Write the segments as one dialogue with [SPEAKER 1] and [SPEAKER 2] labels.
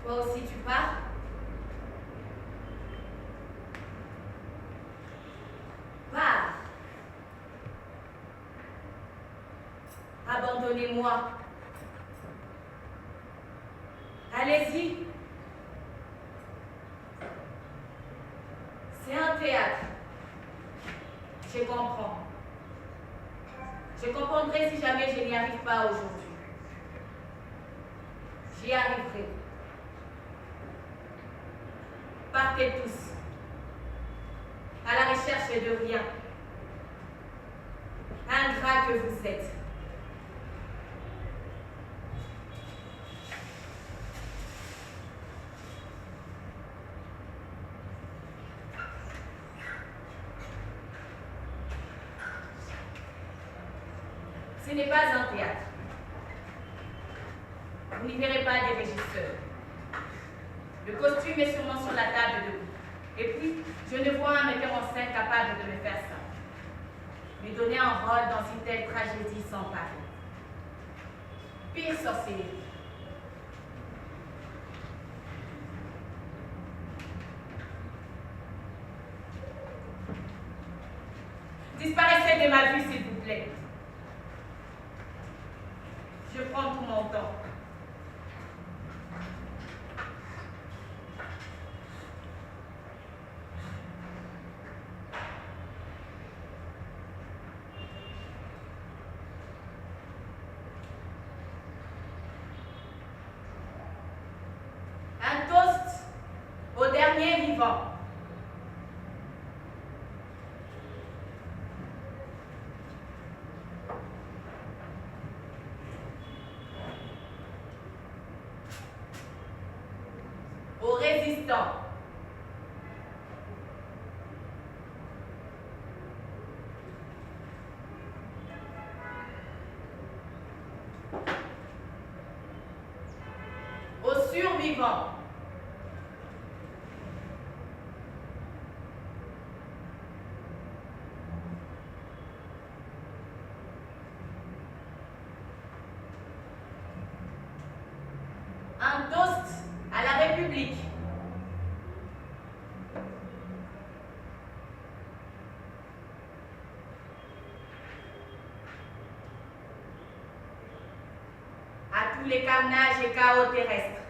[SPEAKER 1] Toi aussi tu pars? Pars. Abandonnez-moi. Allez-y. C'est un théâtre. Je comprends. Je comprendrai si jamais je n'y arrive pas aujourd'hui. J'y arriverai. Partez tous, à la recherche de rien. Ingrats que vous êtes. Ce n'est pas un théâtre. Vous n'y verrez pas des régisseurs. Le costume est sûrement sur la table de vous. Et puis, je ne vois un metteur en scène capable de me faire ça. Lui donner un rôle dans une telle tragédie sans pareil. Pire sorcier. Disparaissez de ma vue, s'il vous plaît. Je prends tout mon temps. Un toast au dernier vivant. Aux résistants. Aux survivants. Un toast à la République. À tous les carnages et chaos terrestres.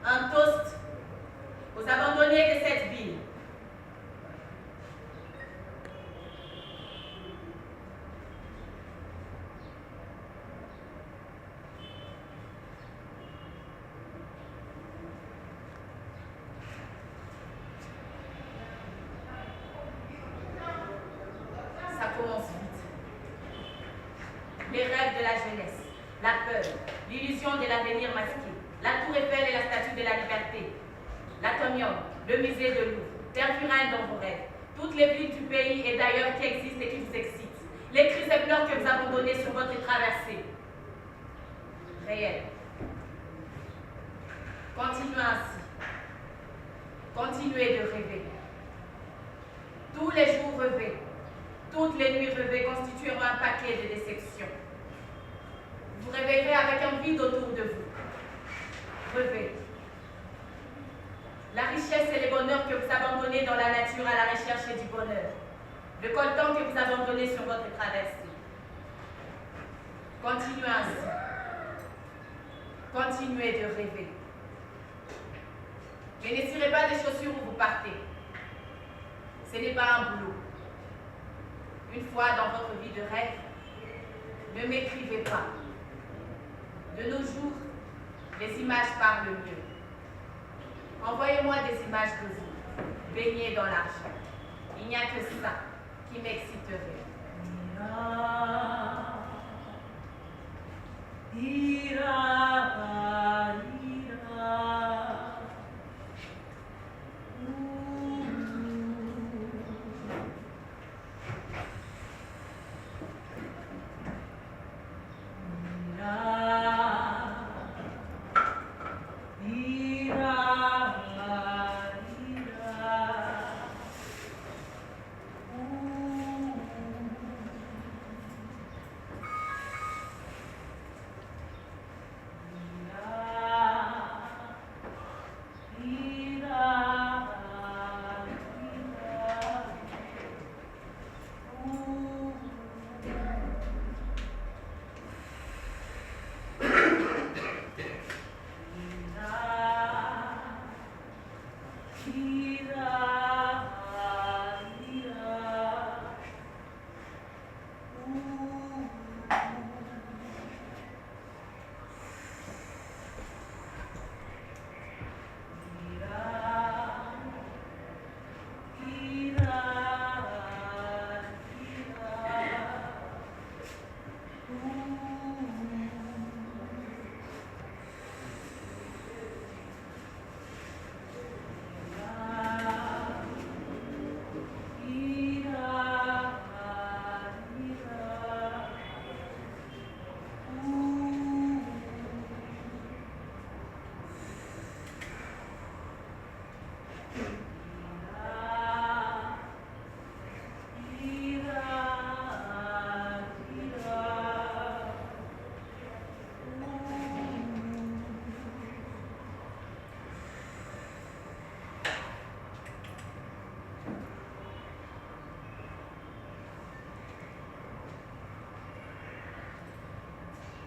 [SPEAKER 1] Un toast aux abandonnés de cette ville. Ça commence vite. Les rêves de la jeunesse, la peur, l'illusion de l'avenir masqué. La Tour Eiffel et la Statue de la Liberté, l'Atomium, le musée de Louvre, Tervuren dans vos rêves, toutes les villes du pays et d'ailleurs qui existent et qui vous excitent, les cris et pleurs que vous abandonnez sur votre traversée. Réel. Continuez ainsi. Continuez de rêver. Tous les jours rêvés, toutes les nuits rêvées constitueront un paquet de déceptions. Vous vous réveillerez avec un vide autour de vous. Rêvez. La richesse et les bonheurs que vous abandonnez dans la nature à la recherche du bonheur. Le coltan que vous abandonnez sur votre traversée. Continuez ainsi. Continuez de rêver. Mais ne tirez pas des chaussures où vous partez. Ce n'est pas un boulot. Une fois dans votre vie de rêve, ne m'écrivez pas. De nos jours, les images parlent mieux. Envoyez-moi des images de vous, baignez dans l'argent. Il n'y a que ça qui m'exciterait.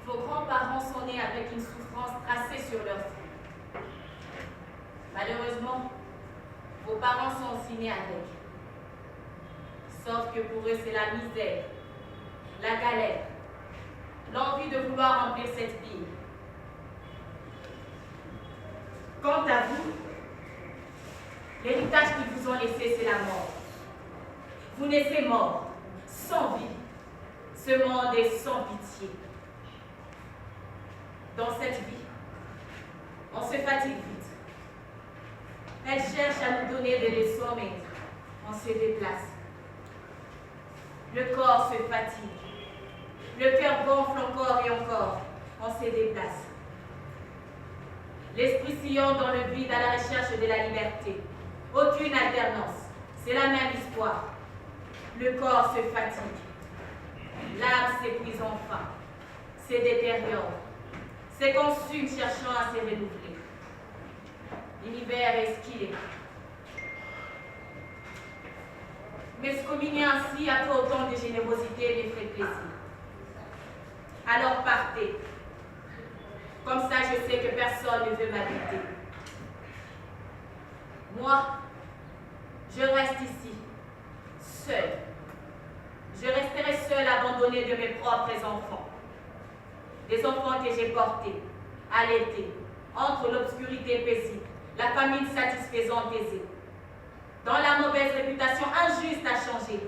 [SPEAKER 1] Vos grands-parents sont nés avec une souffrance tracée sur leur front. Malheureusement, vos parents sont aussi nés avec. Sauf que pour eux, c'est la misère, la galère, l'envie de vouloir remplir cette ville. Quant à vous, l'héritage qu'ils vous ont laissé, c'est la mort. Vous naissez mort, sans vie. Ce monde est sans pitié. Dans cette vie, on se fatigue vite. Elle cherche à nous donner des leçons, mais on se déplace. Le corps se fatigue. Le cœur gonfle encore et encore. On se déplace. L'esprit sillonne dans le vide à la recherche de la liberté. Aucune alternance. C'est la même histoire. Le corps se fatigue. L'âme s'épuise enfin. Se détériore. Se consume cherchant à se renouveler. L'univers est ce qu'il est. communier ainsi après autant de générosité les ferait plaisir. Alors partez. Comme ça, je sais que personne ne veut m'habiter. Moi, je reste ici, seule. Je resterai seule, abandonnée de mes propres enfants. Des enfants que j'ai portés, allaités, entre l'obscurité paisible, la famine satisfaisante aisée. Dans la mauvaise réputation injuste à changer.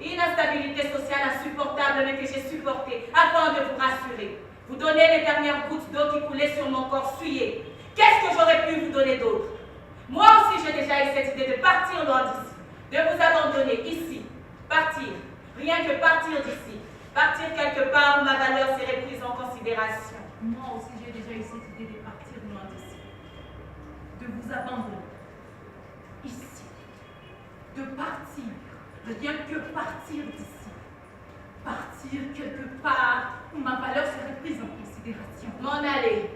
[SPEAKER 1] Une instabilité sociale insupportable, mais que j'ai supportée afin de vous rassurer. Vous donner les dernières gouttes d'eau qui coulaient sur mon corps souillé. Qu'est-ce que j'aurais pu vous donner d'autre? Moi aussi, j'ai déjà eu cette idée de partir loin d'ici, de vous abandonner ici, partir, rien que partir d'ici, partir quelque part où ma valeur serait prise en considération.
[SPEAKER 2] Moi aussi, j'ai déjà eu cette idée de partir loin d'ici, de vous abandonner ici, de partir, rien que partir d'ici, partir quelque part où ma valeur serait prise en considération.
[SPEAKER 1] M'en aller.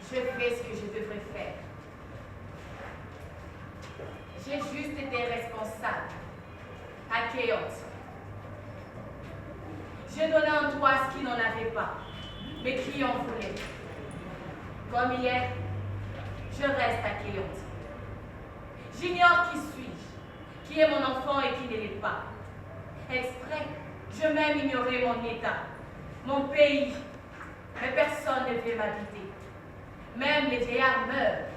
[SPEAKER 1] Je fais ce que je devrais faire. J'ai juste été responsable, accueillante. Je donnais un toit à ce qui n'en avait pas, mais qui en voulait. Comme hier, je reste accueillante. J'ignore qui suis-je, qui est mon enfant et qui ne l'est pas. Exprès, je m'aime ignorer mon état, mon pays, mais personne ne veut m'habiter. Même les vieillards meurent.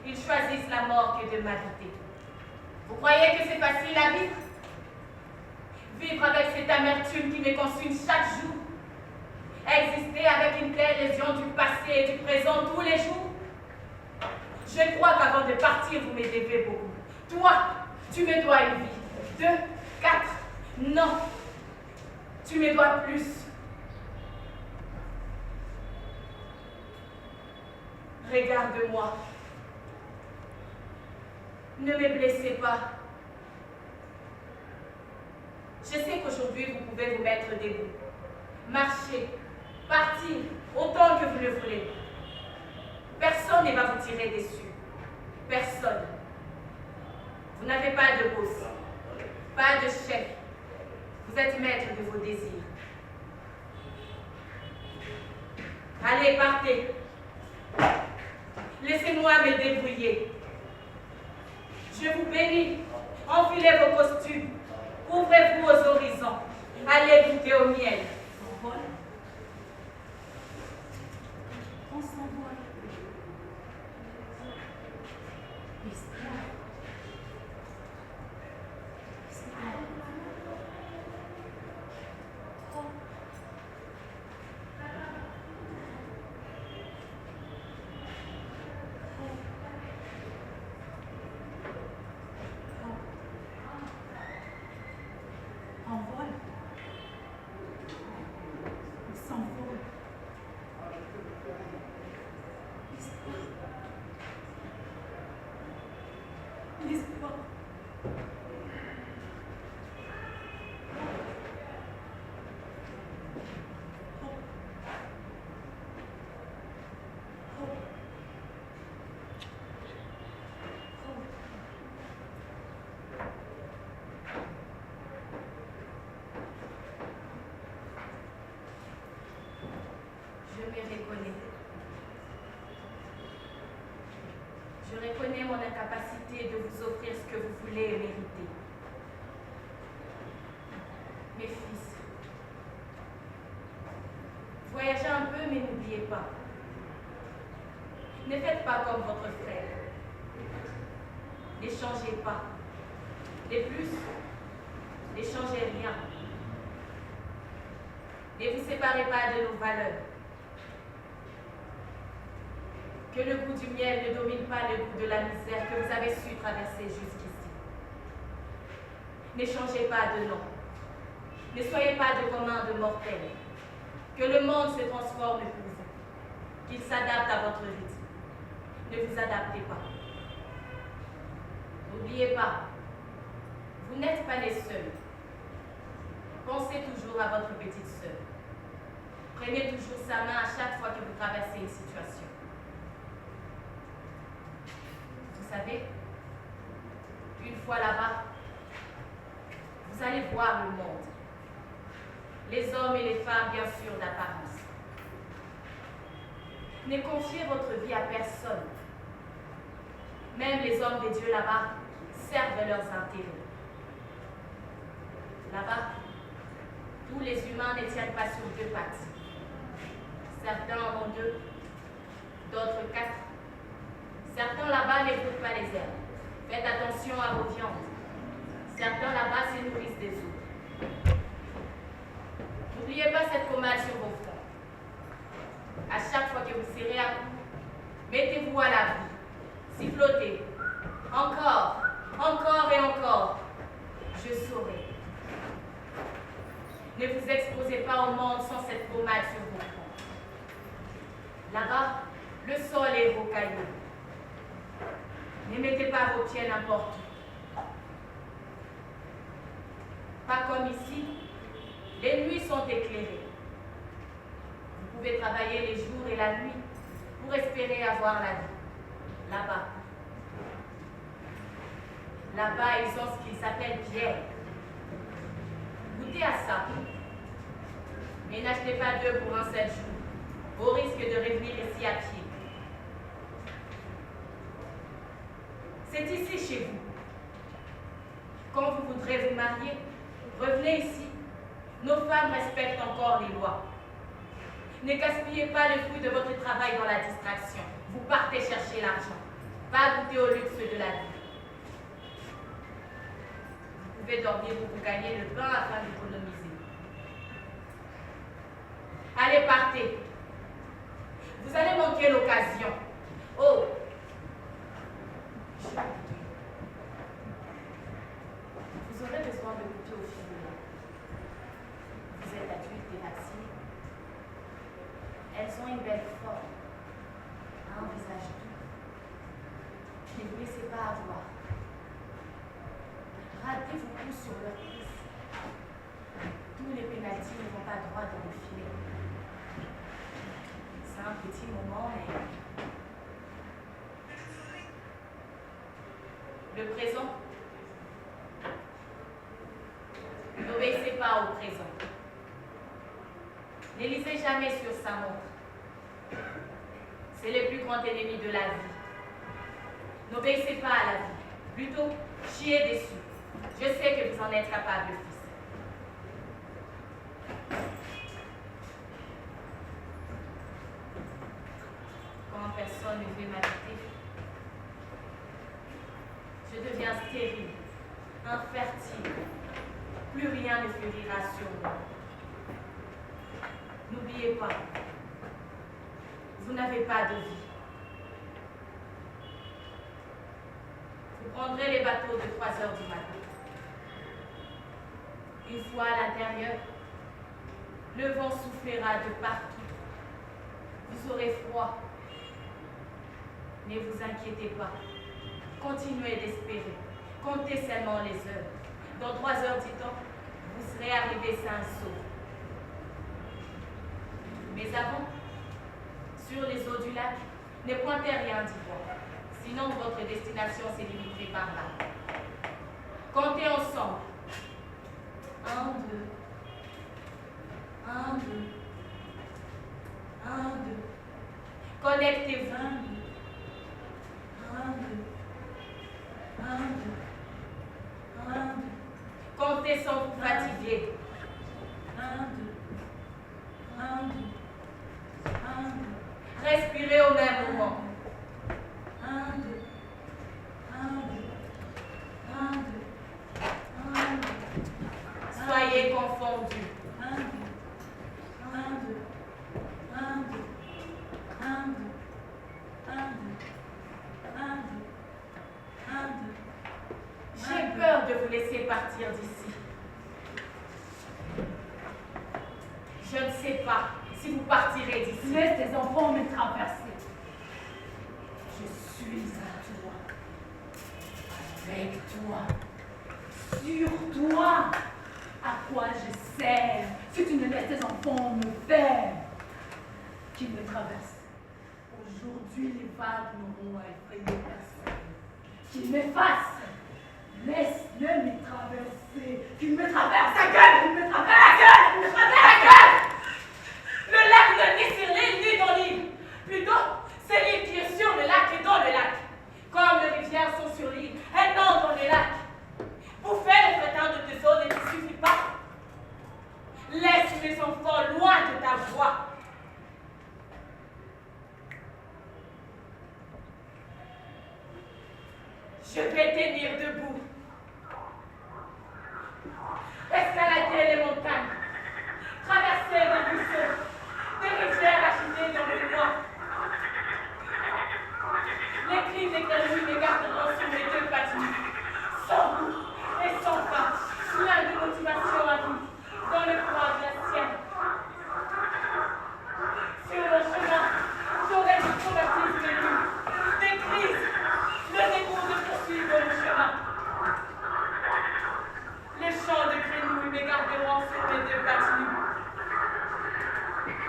[SPEAKER 1] Ils choisissent la mort que de m'habiter. Vous croyez que c'est facile à vivre? Vivre avec cette amertume qui me consume chaque jour? Exister avec une telle lésion du passé et du présent tous les jours? Je crois qu'avant de partir, vous me devez beaucoup. Toi, tu me dois une vie. 2, 4, non. Tu me dois plus. Regarde-moi. Ne me blessez pas. Je sais qu'aujourd'hui, vous pouvez vous mettre debout, marcher, partir, autant que vous le voulez. Personne ne va vous tirer dessus. Personne. Vous n'avez pas de boss, pas de chef. Vous êtes maître de vos désirs. Allez, partez. Laissez-moi me débrouiller. Je vous bénis. Enfilez vos costumes. Ouvrez-vous aux horizons. Allez goûter au miel.
[SPEAKER 2] On vole. On s'envole. Espoir. Espoir. Trop. On vole. On s'envole. L'espoir. L'espoir.
[SPEAKER 1] Je me reconnais. Je reconnais mon incapacité de vous offrir ce que vous voulez et méritez. Mes fils, voyagez un peu, mais n'oubliez pas. Ne faites pas comme votre frère. N'échangez pas. De plus, n'échangez rien. Ne vous séparez pas de nos valeurs. Que le goût du miel ne domine pas le goût de la misère que vous avez su traverser jusqu'ici. N'échangez pas de nom. Ne soyez pas de commandes mortelles. Que le monde se transforme pour vous. Qu'il s'adapte à votre rythme. Ne vous adaptez pas. N'oubliez pas, vous n'êtes pas les seuls. Pensez toujours à votre petite sœur. Prenez toujours sa main à chaque fois que vous traversez une situation. Vous savez, une fois là-bas, vous allez voir le monde. Les hommes et les femmes, bien sûr, d'apparence. Ne confiez votre vie à personne. Même les hommes de Dieu là-bas servent leurs intérêts. Là-bas, tous les humains ne tiennent pas sur deux pattes. Certains en ont deux, d'autres quatre. Certains là-bas n'écoutent pas les herbes. Faites attention à vos viandes. Certains là-bas se nourrissent des autres. N'oubliez pas cette pommade sur vos fronts. À chaque fois que vous serrez à bout, mettez-vous à l'abri. Sifflotez. Encore, encore et encore. Je saurai. Ne vous exposez pas au monde sans cette pommade sur vos fronts. Là-bas, le sol est rocailleux. Ne mettez pas vos pieds n'importe où. Pas comme ici, les nuits sont éclairées. Vous pouvez travailler les jours et la nuit pour espérer avoir la vie. Là-bas. Là-bas, ils ont ce qu'ils appellent pierre. Goûtez à ça. Mais n'achetez pas d'œufs pour un seul jour, au risque de revenir ici à pied. C'est ici chez vous. Quand vous voudrez vous marier, revenez ici. Nos femmes respectent encore les lois. Ne gaspillez pas le fruit de votre travail dans la distraction. Vous partez chercher l'argent. Pas goûter au luxe de la vie. Vous pouvez dormir pour vous gagner le pain afin d'économiser. Allez, partez. Vous allez manquer l'occasion. Oh! Vous aurez besoin de goûter au fil de l'eau. Vous êtes adulte et vacciné. Elles ont une belle forme, un visage doux. Ne vous laissez pas avoir. Ratez vos coups sur leur cuisse. Tous les pénaltys ne vont pas droit dans le filet. C'est un petit moment, mais le présent. N'obéissez pas au présent. Ne lisez jamais sur sa montre. C'est le plus grand ennemi de la vie. N'obéissez pas à la vie. Plutôt, chiez dessus. Je sais que vous en êtes capable, fils. Quand personne ne veut m'habiter, je deviens stérile, infertile. Plus rien ne fleurira sur moi. N'oubliez pas, vous n'avez pas de vie. Vous prendrez les bateaux de 3 heures du matin. Une fois à l'intérieur, le vent soufflera de partout. Vous aurez froid. Ne vous inquiétez pas. Continuez d'espérer. Comptez seulement les heures. Dans 3 heures du temps, vous serez arrivés sains et saufs. Mais avant, sur les eaux du lac, ne pointez rien du doigt. Sinon, votre destination s'est limitée par là. Comptez ensemble. 1, 2. 1, 2. 1, 2. Connectez-vous. 1, 2. 1, 2. 1, 2. 1, 2. Comptez sans vous fatiguer. 1, 2. 1, 2. 1, 2. Respirez au même moment. 1, 2. 1, 2. 1, 2. 1, 2. Soyez confondus. 1, 2. 1, 2. 1, 2. 1, 2. 1, 2. 1, 2. 1, 2. J'ai peur de vous laisser partir d'ici. Je ne sais pas si vous partirez d'ici.
[SPEAKER 2] Laisse tes enfants me traverser.
[SPEAKER 1] Je suis à toi. Avec toi.
[SPEAKER 2] Sur toi, à quoi je serre, si tu ne laisses tes enfants me faire, qu'ils me traversent. Aujourd'hui, les vagues n'auront à effrayer personne. Qu'ils m'effacent. Laisse-le me traverser. Qu'il me traverse. Ta gueule! Il me traverse. Ta gueule! Il me traverse. Ta gueule!
[SPEAKER 1] Le lac ne ni sur l'île ni dans l'île. Plutôt, c'est l'île qui est sur le lac et dans le lac. Comme les rivières sont sur l'île, elles n'entrent dans les lacs. Pour faire le frétin de tes eaux, il ne suffit pas. Laisse mes enfants loin de ta voix. Je vais tenir debout. Escalader les montagnes. Traverser des ruisseaux. Des rivières agitées dans le noir. Les cris des grenouilles m'écarteront sur mes deux patines. Sans goût et sans fin. Plein de motivation à vie. Dans le froid glacial. Sur le chemin, j'aurai du traumatisme aigu, des crises, le dégoût de poursuivre le chemin. Les chants de grenouilles m'égarderont sur mes deux pattes nues.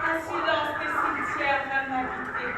[SPEAKER 1] Un silence des cimetières va m'habiter.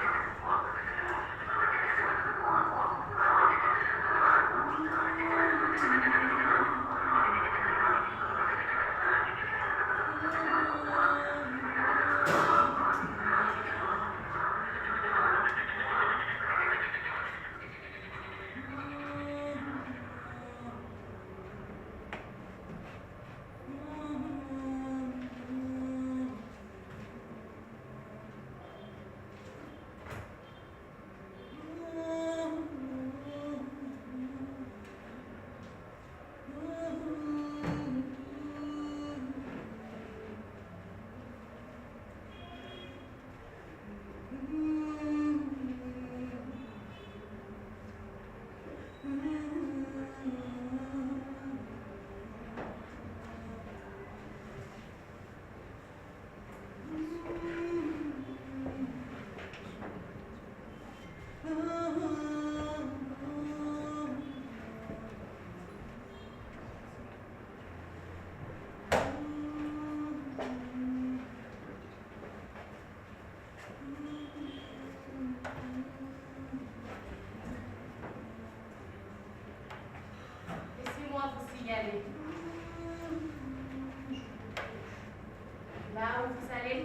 [SPEAKER 1] Là où vous allez,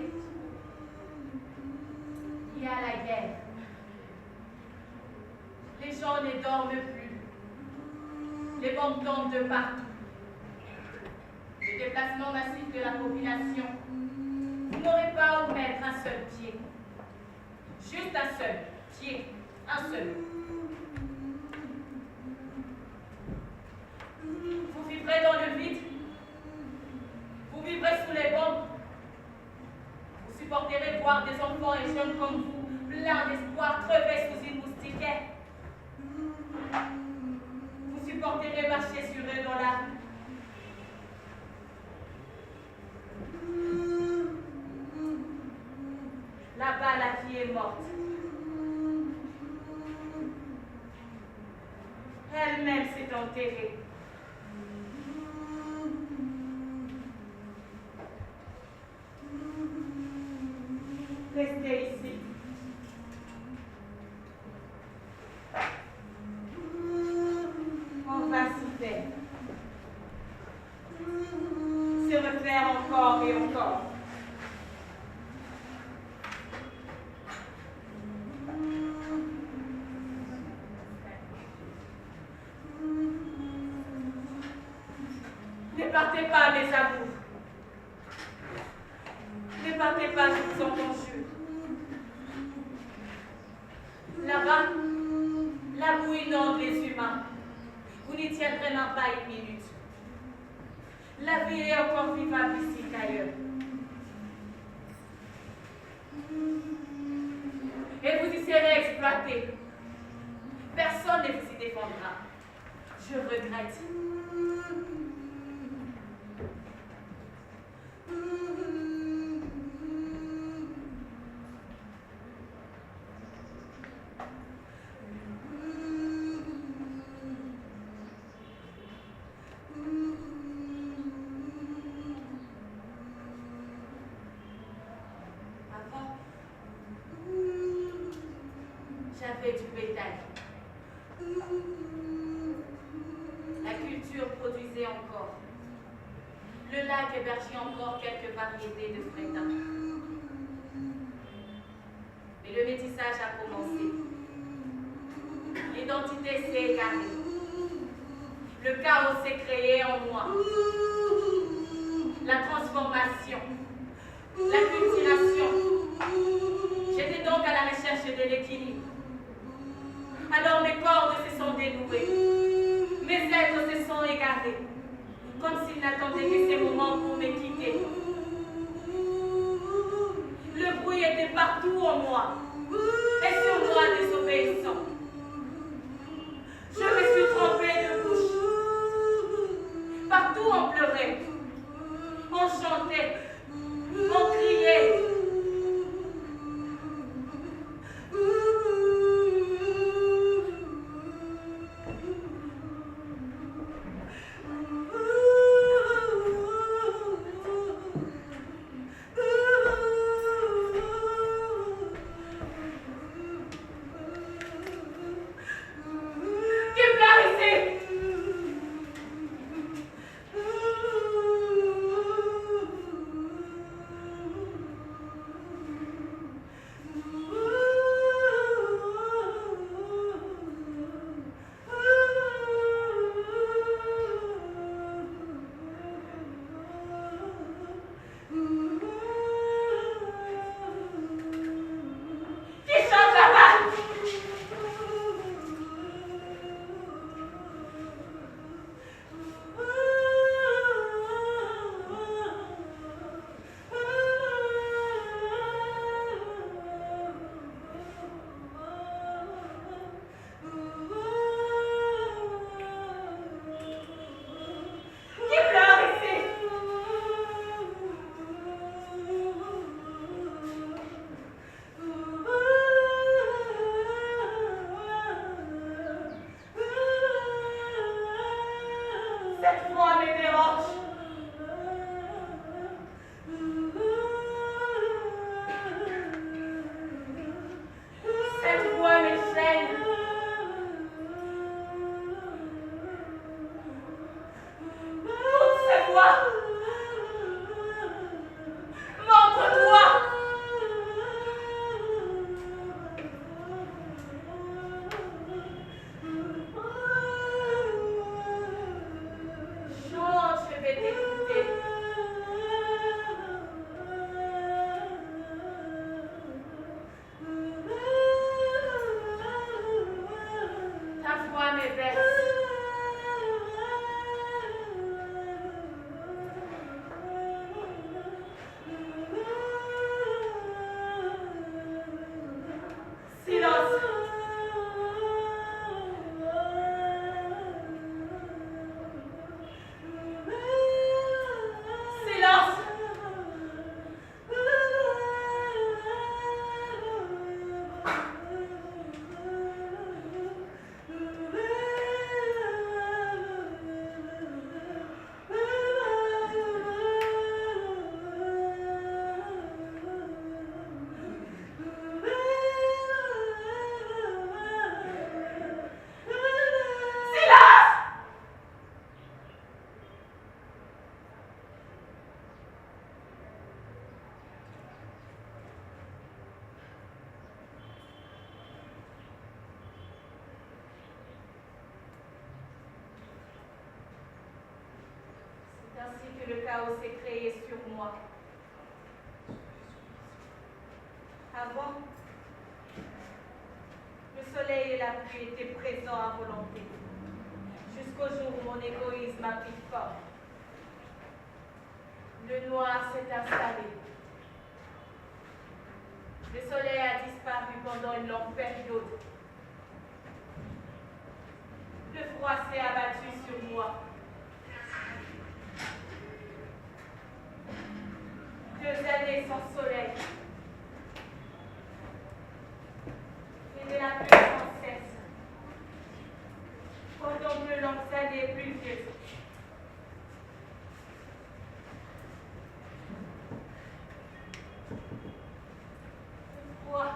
[SPEAKER 1] il y a la guerre. Les gens ne dorment plus. Les bombes tombent de partout. Le déplacement massif de la population. Vous n'aurez pas où mettre un seul pied. Juste un seul pied. Un seul. Vous vivrez dans le vide. Vous vivrez sous les bombes. Vous supporterez voir des enfants et jeunes comme vous, pleins d'espoir, crever sous une moustiquaire. Vous supporterez marcher sur eux dans la rue. Là-bas, la vie est morte. Elle-même s'est enterrée. Restez ici. On va s'y faire. Se refaire encore et encore. Ne partez pas, mes amours. Ne partez pas, je vous en conjure. Là-bas, la boue inonde les humains. Vous n'y tiendrez même pas une minute. La vie est encore vivable ici qu'ailleurs. Et vous y serez exploité. Personne ne vous y défendra. Je regrette. élevait du bétail. La culture produisait encore. Le lac hébergeait encore quelques variétés de frétins. Mais le métissage a commencé. L'identité s'est égarée. Le chaos s'est créé en moi. La transformation, l'acculturation. J'étais donc à la recherche de l'équilibre. Alors mes cordes se sont dénouées. Mes êtres se sont égarés, comme s'ils n'attendaient que ces moments pour me quitter. Le bruit était partout en moi, et sur moi désobéissant. Je me suis trompée de bouche. Partout on pleurait, on chantait, on criait. Ainsi que le chaos s'est créé sur moi. Avant, le soleil et la pluie étaient présents à volonté, jusqu'au jour où mon égoïsme a pris forme. Le noir s'est installé. Le soleil a disparu pendant une longue période. Le froid s'est abattu sur moi. 2 années sans soleil. Et de la pluie sans cesse. Pendant 2 longues années pluvieuses. Le froid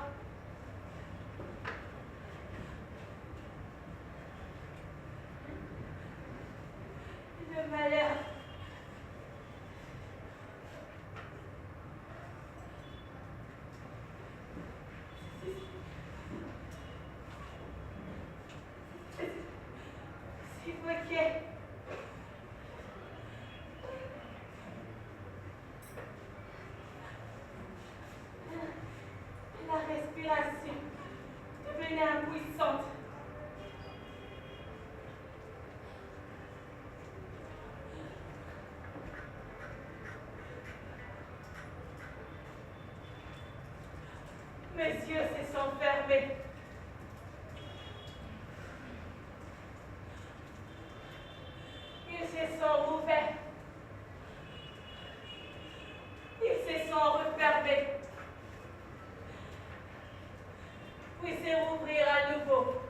[SPEAKER 1] Mes yeux se sont fermés. Ils se sont ouverts. Ils se sont refermés. Puis se rouvrir à nouveau.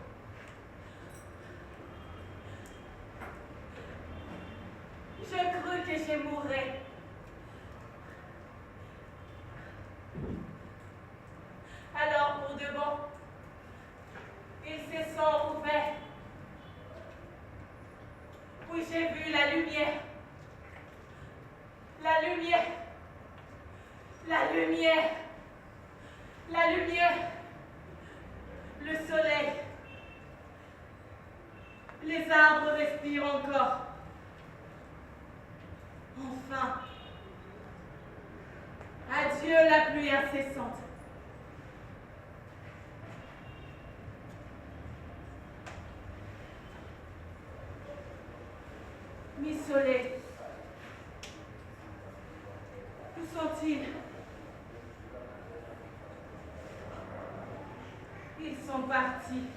[SPEAKER 1] Je crus que je mourrais. Alors, pour de bon, ils se sont ouverts. Puis j'ai vu la lumière. La lumière. La lumière. La lumière. Le soleil. Les arbres respirent encore. Enfin. Adieu la pluie incessante. Mi-soleil. Où sont-ils? Ils sont partis.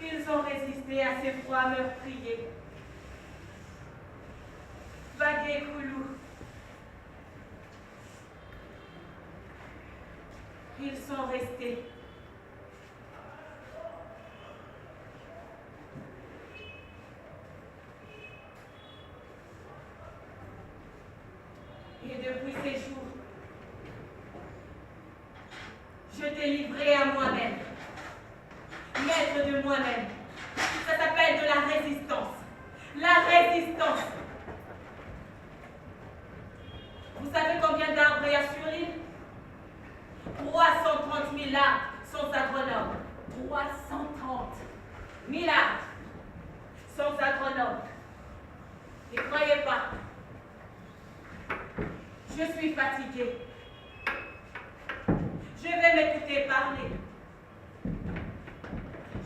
[SPEAKER 1] Ils ont résisté à ces froids meurtriers. Vagué Koulou. Ils sont restés. Et depuis ces jours, je t'ai livré à moi-même, maître de moi-même. Ça s'appelle de la résistance. La résistance. Vous savez combien d'arbres il y a sur l'île? 330 000 arbres sans agronome. 330 000 arbres sans agronome. Ne croyez pas. Je suis fatiguée. Je vais m'écouter parler.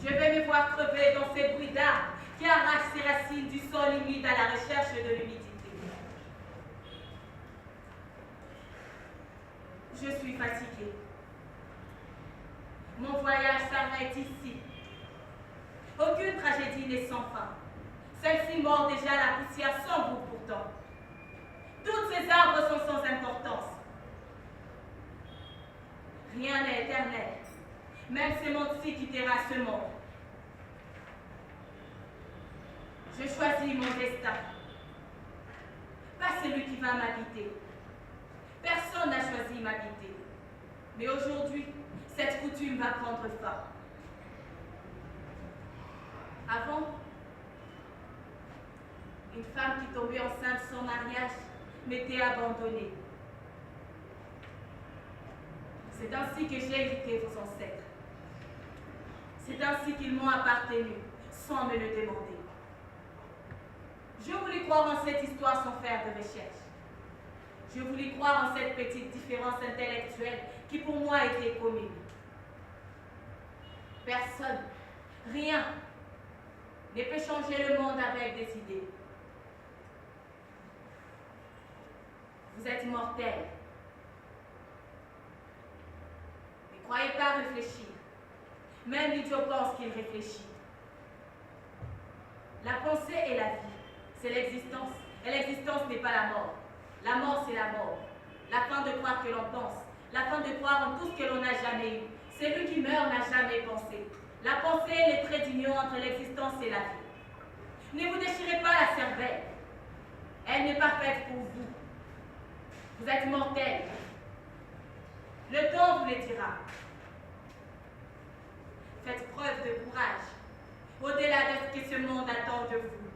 [SPEAKER 1] Je vais me voir crever dans ces bruits d'arbres qui arrachent ses racines du sol humide à la recherche de l'humidité. Je suis fatiguée. Mon voyage s'arrête ici. Aucune tragédie n'est sans fin. Celle-ci mord déjà la poussière sans goût pourtant. Toutes ces arbres sont sans importance. Rien n'est éternel. Même ce monde-ci quittera ce monde. Je choisis mon destin. Pas celui qui va m'habiter. Personne n'a choisi m'habiter. Mais aujourd'hui, cette coutume va prendre fin. Avant, une femme qui tombait enceinte sans mariage m'était abandonnée. C'est ainsi que j'ai hérité vos ancêtres. C'est ainsi qu'ils m'ont appartenu, sans me le demander. Je voulais croire en cette histoire sans faire de recherche. Je voulais croire en cette petite différence intellectuelle qui pour moi était commune. Personne, rien, ne peut changer le monde avec des idées. Vous êtes mortels. Ne croyez pas réfléchir. Même l'idiot pense qu'il réfléchit. La pensée est la vie. C'est l'existence. Et l'existence n'est pas la mort. La mort, c'est la mort. La fin de croire que l'on pense. La fin de croire en tout ce que l'on n'a jamais eu. Celui qui meurt n'a jamais pensé. La pensée est le trait d'union entre l'existence et la vie. Ne vous déchirez pas la cervelle. Elle n'est pas faite pour vous. Vous êtes mortels. Le temps vous le dira. Faites preuve de courage, au-delà de ce que ce monde attend de vous.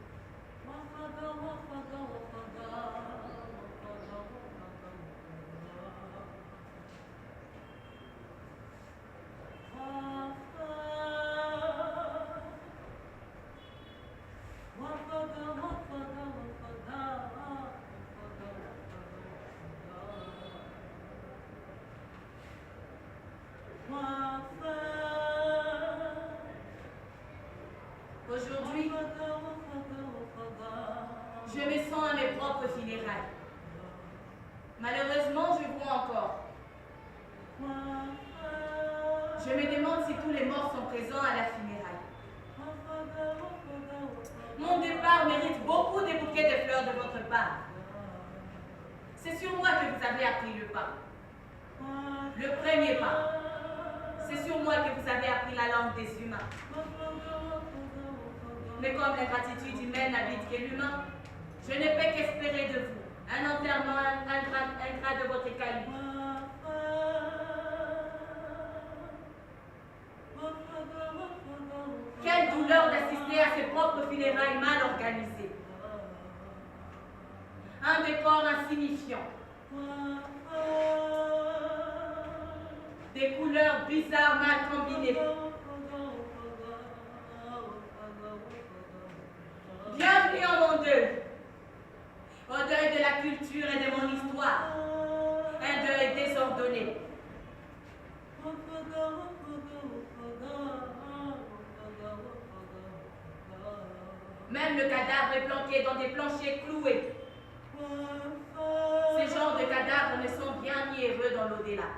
[SPEAKER 1] Aujourd'hui, je me sens à mes propres funérailles. Malheureusement, je vois encore. Je me demande si tous les morts sont présents à la funéraille. Mon départ mérite beaucoup de bouquets de fleurs de votre part. C'est sur moi que vous avez appris le pas. Le premier pas. C'est sur moi que vous avez appris la langue des humains. Mais comme l'ingratitude humaine n'habite que l'humain, je ne peux qu'espérer de vous un enterrement ingrat de votre calibre. Quelle douleur d'assister à ses propres funérailles mal organisées. Un décor insignifiant. Des couleurs bizarres mal combinées. Bienvenue en mon deuil. Au deuil de la culture et de mon histoire. Un deuil désordonné. Même le cadavre est planqué dans des planchers cloués. Ces genres de cadavres ne sont bien ni heureux dans l'au-delà.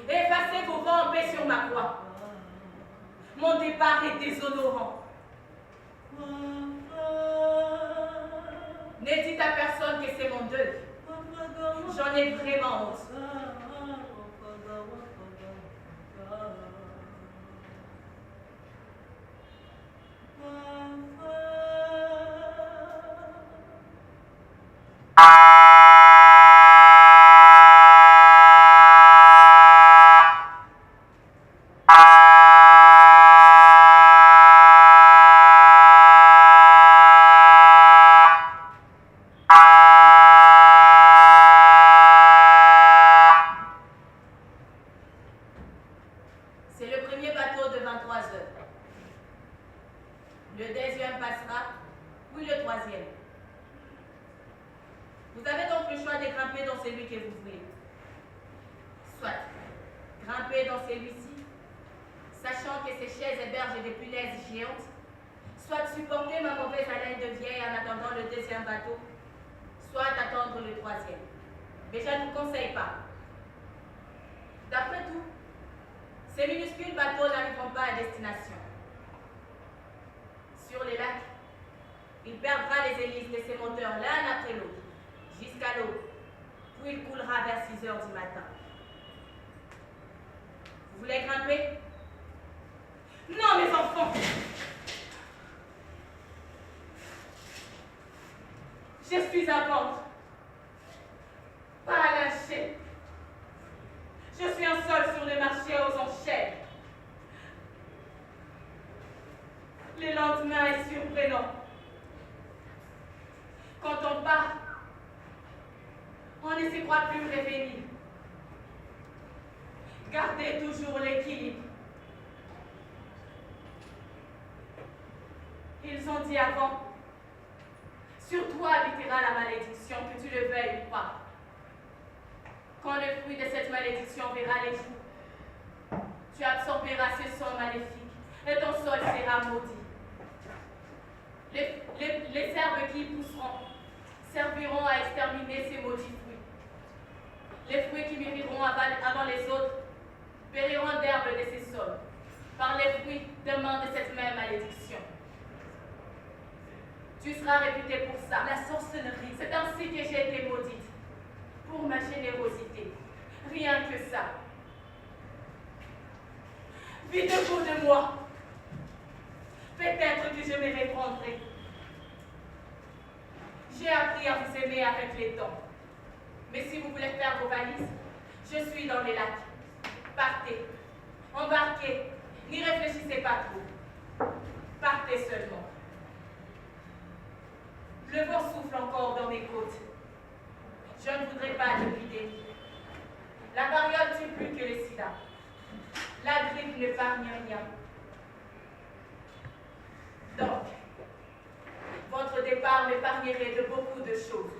[SPEAKER 1] Effacez vos vents en paix sur ma croix. Mon départ est déshonorant. Ne dites à personne que c'est mon deuil. J'en ai vraiment honte. C'est le premier bateau de 23 heures. Le deuxième passera, puis le troisième. Vous avez donc le choix de grimper dans celui que vous voulez. Soit grimper dans celui-ci, sachant que ces chaises hébergent des punaises géantes, soit supporter ma mauvaise haleine de vieille en attendant le deuxième bateau, soit attendre le troisième. Mais je ne vous conseille pas. D'après tout, ces minuscules bateaux n'arriveront pas à destination. Sur les lacs, il perdra les hélices de ses moteurs l'un après l'autre, jusqu'à l'eau, puis il coulera vers 6 heures du matin. Vous voulez grimper? Non, mes enfants! Je suis à vendre, pas à lâcher. Je suis un sol sur le marché aux enchères. Le lendemain est surprenant. Quand on part, on ne se croit plus revenir. Gardez toujours l'équilibre. Ils ont dit avant, sur toi habitera la malédiction, que tu le veuilles ou pas. Quand le fruit de cette malédiction verra les jours, tu absorberas ce sang maléfique et ton sol sera maudit. Les herbes qui pousseront serviront à exterminer ces maudits fruits. Les fruits qui mûriront avant les autres périront d'herbes de ces sols, par les fruits demandent cette même malédiction. Tu seras réputé pour ça, la sorcellerie. C'est ainsi que j'ai été maudite. Pour ma générosité. Rien que ça. Vide-vous de moi. Peut-être que je me reprendrai. J'ai appris à vous aimer avec les temps. Mais si vous voulez faire vos valises, je suis dans les lacs. Partez. Embarquez. N'y réfléchissez pas trop. Partez seulement. Le vent souffle encore dans mes côtes. Je ne voudrais pas l'épidémie. La variole tue plus que le sida. La grippe n'épargne rien. Donc, votre départ m'épargnerait de beaucoup de choses.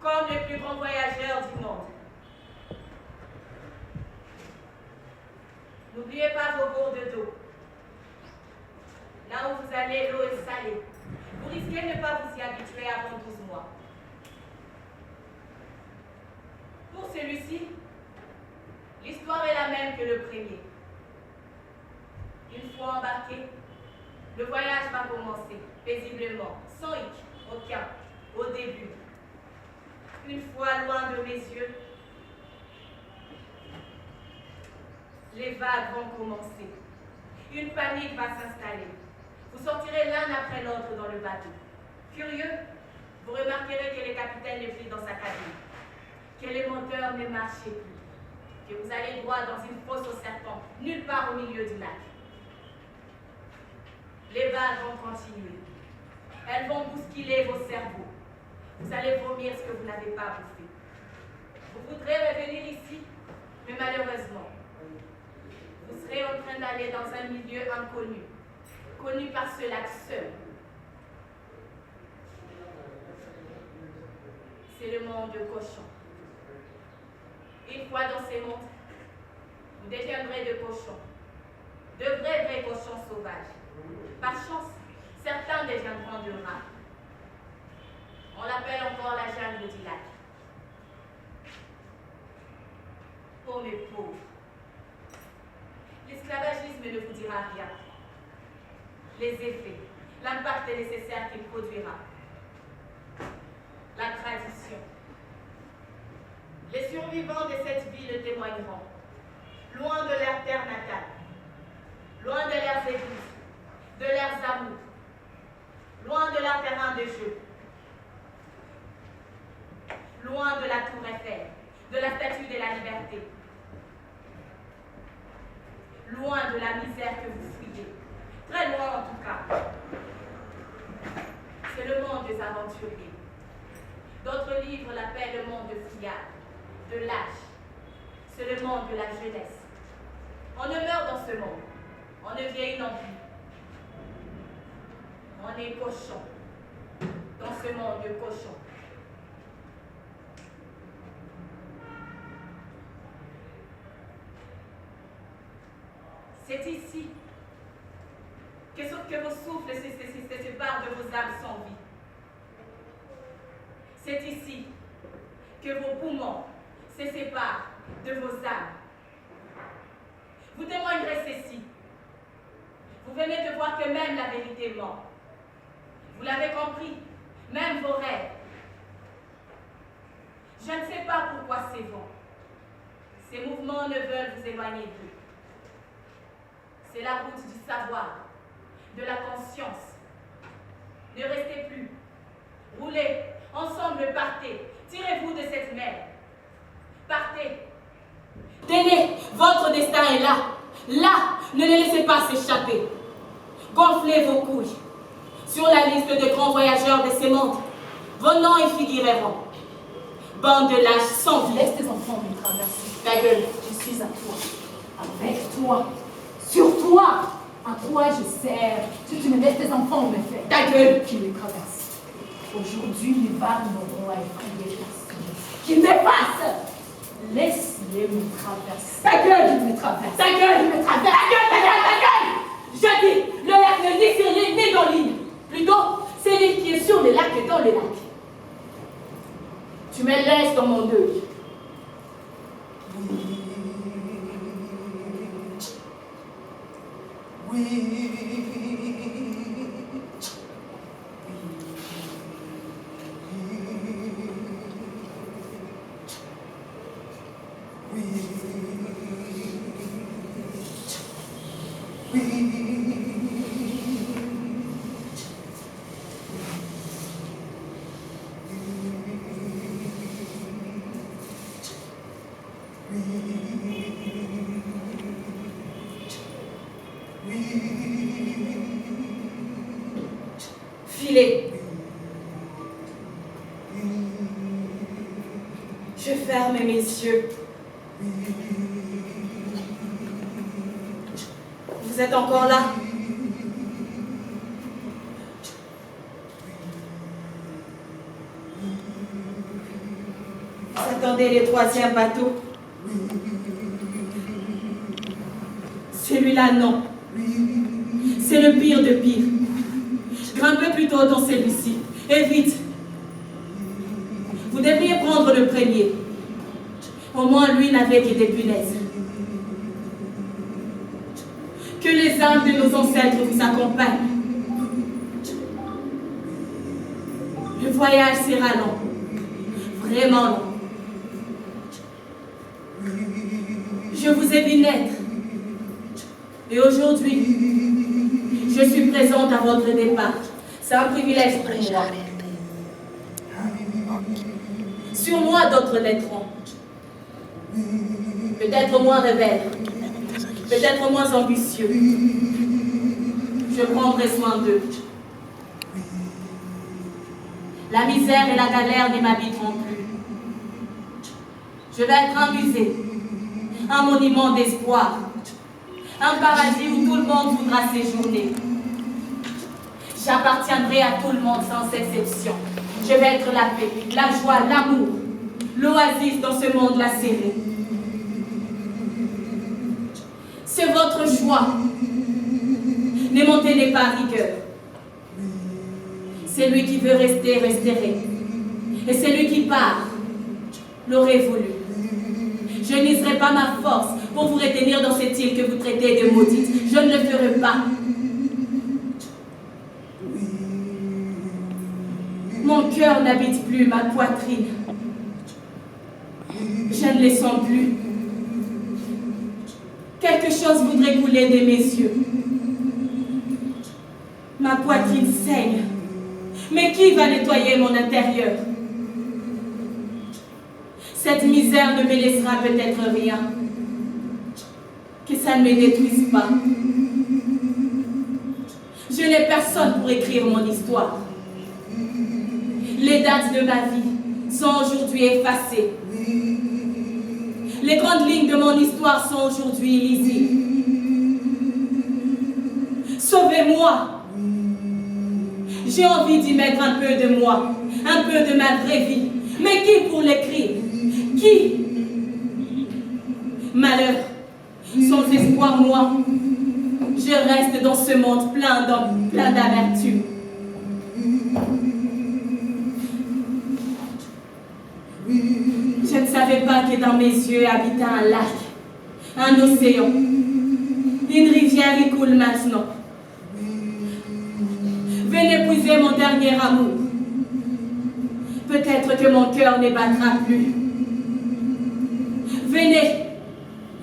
[SPEAKER 1] comme les plus grands voyageurs du monde. N'oubliez pas vos gourdes d'eau. Là où vous allez, l'eau est salée. Vous risquez de ne pas vous y habituer avant 12 mois. Pour celui-ci, l'histoire est la même que le premier. Une fois embarqué, le voyage va commencer paisiblement, sans hic, aucun, au début. Une fois loin de mes yeux, les vagues vont commencer. Une panique va s'installer. Vous sortirez l'un après l'autre dans le bateau. Curieux, vous remarquerez que le capitaine n'est plus dans sa cabine, que les moteurs ne marchaient plus, que vous allez droit dans une fosse aux serpents, nulle part au milieu du lac. Les vagues vont continuer. Elles vont bousculer vos cerveaux. Vous allez vomir ce que vous n'avez pas bouffé. Vous voudrez revenir ici, mais malheureusement, vous serez en train d'aller dans un milieu inconnu, connu par ce lac seul. C'est le monde de cochons. Une fois dans ces mondes, vous deviendrez de cochons, de vrais cochons sauvages. Par chance, certains deviendront de rats. On l'appelle encore la jungle du lac. Oh mes pauvres, l'esclavagisme ne vous dira rien. Les effets, l'impact nécessaire qu'il produira. La tradition. Les survivants de cette vie le témoigneront. Loin de leur terre natale, loin de leurs églises, de leurs amours, loin de leur terrain de jeu, loin de la tour Eiffel, de la statue de la liberté, loin de la misère que vous fuyez, très loin en tout cas. C'est le monde des aventuriers. D'autres livres l'appellent le monde de fuyards, de lâches. C'est le monde de la jeunesse. On ne meurt dans ce monde, on ne vieillit non plus. On est cochon dans ce monde de cochons. C'est ici que vos souffles se séparent de vos âmes sans vie. C'est ici que vos poumons se séparent de vos âmes. Vous témoignerez ceci. Vous venez de voir que même la vérité ment. Vous l'avez compris, même vos rêves. Je ne sais pas pourquoi ces vents, ces mouvements ne veulent vous éloigner d'eux. C'est la route du savoir, de la conscience. Ne restez plus. Roulez, ensemble partez. Tirez-vous de cette mer. Partez. Tenez, votre destin est là. Là, ne le laissez pas s'échapper. Gonflez vos couilles. Sur la liste de grands voyageurs de ces mondes, vos noms y figureront. Bande de lâches sans vie.
[SPEAKER 2] Laisse tes enfants me traverser.
[SPEAKER 1] Ta gueule.
[SPEAKER 2] Je suis à toi. Avec toi. Sur toi. À quoi je sers si tu me laisses tes enfants me faire?
[SPEAKER 1] Ta gueule.
[SPEAKER 2] Qu'ils les traversent. Aujourd'hui, les vagues n'auront à effrayer personne. Qu'ils m'effacent. Laisse-les me traverser.
[SPEAKER 1] Ta gueule.
[SPEAKER 2] Qu'ils me traversent.
[SPEAKER 1] Ta gueule.
[SPEAKER 2] Qu'ils me traversent.
[SPEAKER 1] Ta gueule, ta gueule, ta gueule. Je dis, le lac ne dit sur l'île ni dans l'île. Plutôt, c'est l'île qui est sur le lac et dans le lac. Tu me laisses dans mon deuil. Filez. Je ferme mes yeux. Vous êtes encore là? Vous attendez le troisième bateau? Celui-là, non. C'est le pire de pire. Grimpez plutôt dans celui-ci. Et vite. Vous devriez prendre le premier. Au moins, lui n'avait que des punaises. Que les âmes de nos ancêtres vous accompagnent. Le voyage sera long. Vraiment long. Je vous ai vu naître. Et aujourd'hui, je suis présente à votre départ. C'est un privilège pour moi. Sur moi, d'autres naîtront. Peut-être moins rebelles, peut-être moins ambitieux. Je prendrai soin d'eux. La misère et la galère ne m'habiteront plus. Je vais être un musée, un monument d'espoir, un paradis où tout le monde voudra séjourner. J'appartiendrai à tout le monde sans exception. Je vais être la paix, la joie, l'amour, l'oasis dans ce monde lacéré. C'est votre choix. Ne montez pas à rigueur. Celui qui veut rester, resterait. Et celui qui part, l'aurait voulu. Je n'userai pas ma force pour vous retenir dans cette île que vous traitez de maudite. Je ne le ferai pas. Mon cœur n'habite plus ma poitrine. Je ne les sens plus. Quelque chose voudrait couler de mes yeux. Ma poitrine saigne. Mais qui va nettoyer mon intérieur? Cette misère ne me laissera peut-être rien. Que ça ne me détruise pas. Je n'ai personne pour écrire mon histoire. Les dates de ma vie sont aujourd'hui effacées. Les grandes lignes de mon histoire sont aujourd'hui illisibles. Sauvez-moi. J'ai envie d'y mettre un peu de moi, un peu de ma vraie vie. Mais qui pour l'écrire? Qui? Malheur, sans espoir, moi, je reste dans ce monde plein d'amertume. Je ne savais pas que dans mes yeux habitait un lac, un océan. Une rivière y coule maintenant. Venez puiser mon dernier amour. Peut-être que mon cœur ne battra plus. Venez,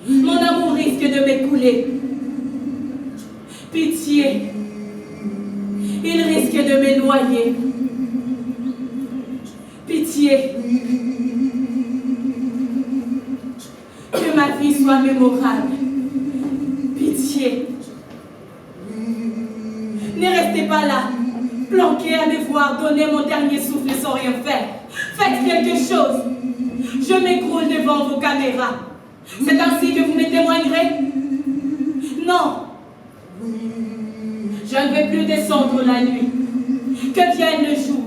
[SPEAKER 1] mon amour risque de m'écouler. Pitié, il risque de me noyer. Pitié, que ma vie soit mémorable. Pitié, ne restez pas là, planqué à me voir donner mon dernier souffle sans rien faire. Faites quelque chose. Je m'écroule devant vos caméras. C'est ainsi que vous me témoignerez? Non. Je ne vais plus descendre la nuit. Que vienne le jour.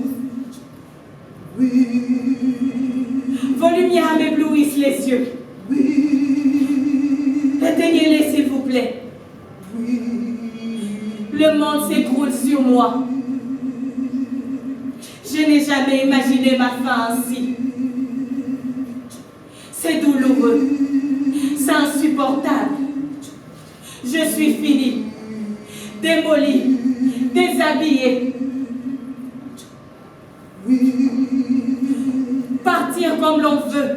[SPEAKER 1] Vos lumières m'éblouissent les yeux. Éteignez-les, s'il vous plaît. Le monde s'écroule sur moi. Je n'ai jamais imaginé ma fin ainsi. C'est douloureux. C'est insupportable. Je suis finie. Démolie. Déshabillée. Partir comme l'on veut.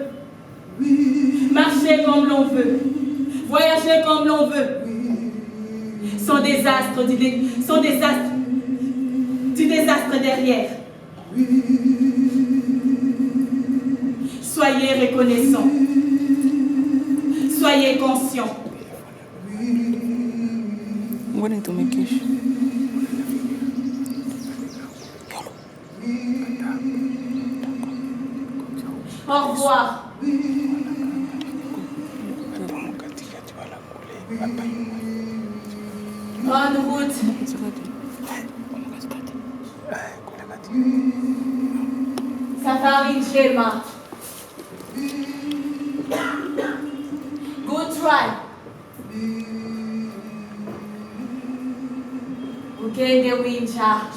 [SPEAKER 1] Marcher comme l'on veut. Voyager comme l'on veut. Sans désastre du désastre derrière. Soyez reconnaissants. Soyez conscients. Au revoir. Bonne route. Safari njema. Good try. Okay, then we in charge.